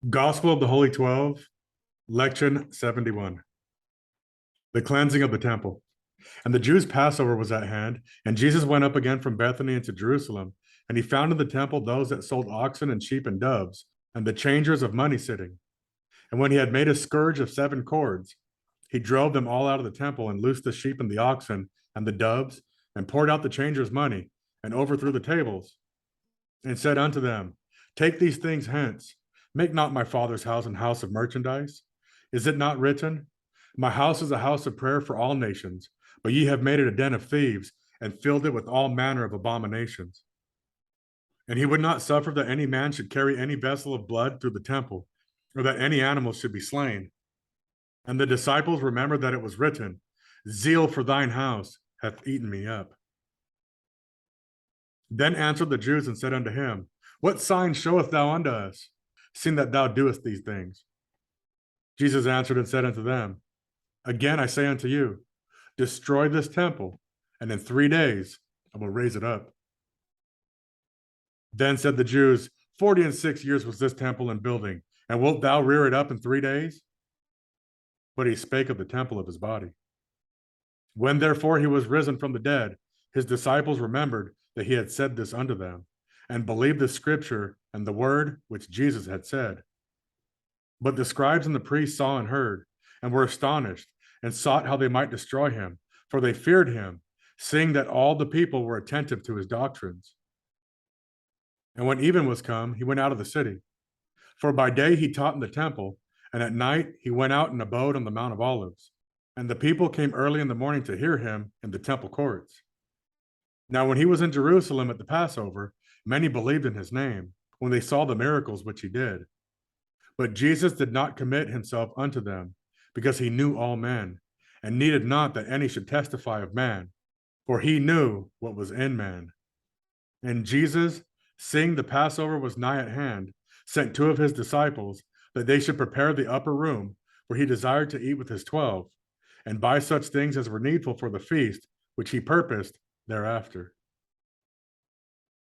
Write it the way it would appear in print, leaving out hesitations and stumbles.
Gospel of the Holy 12, Lection 71. The cleansing of the temple. And the Jews' Passover was at hand, and Jesus went up again from Bethany into Jerusalem, and he found in the temple those that sold oxen and sheep and doves, and the changers of money sitting. And when he had made a scourge of 7 cords, he drove them all out of the temple, and loosed the sheep and the oxen and the doves, and poured out the changers' money, and overthrew the tables, and said unto them, Take these things hence. Make not my father's house an house of merchandise. Is it not written, My house is a house of prayer for all nations, but ye have made it a den of thieves, and filled it with all manner of abominations. And he would not suffer that any man should carry any vessel of blood through the temple, or that any animal should be slain. And the disciples remembered that it was written, Zeal for thine house hath eaten me up. Then answered the Jews and said unto him, What sign showeth thou unto us, seeing that thou doest these things? Jesus answered and said unto them, Again I say unto you, destroy this temple, and in 3 days I will raise it up. Then said the Jews, 46 years was this temple in building, and wilt thou rear it up in 3 days? But he spake of the temple of his body. When therefore he was risen from the dead, his disciples remembered that he had said this unto them, and believed the scripture and the word which Jesus had said. But the scribes and the priests saw and heard, and were astonished, and sought how they might destroy him, for they feared him, seeing that all the people were attentive to his doctrines. And when even was come, he went out of the city. For by day he taught in the temple, and at night he went out and abode on the Mount of Olives. And the people came early in the morning to hear him in the temple courts. Now when he was in Jerusalem at the Passover, many believed in his name, when they saw the miracles which he did. But Jesus did not commit himself unto them, because he knew all men, and needed not that any should testify of man, for he knew what was in man. And Jesus, seeing the Passover was nigh at hand, sent 2 of his disciples, that they should prepare the upper room, where he desired to eat with his 12, and buy such things as were needful for the feast, which he purposed thereafter.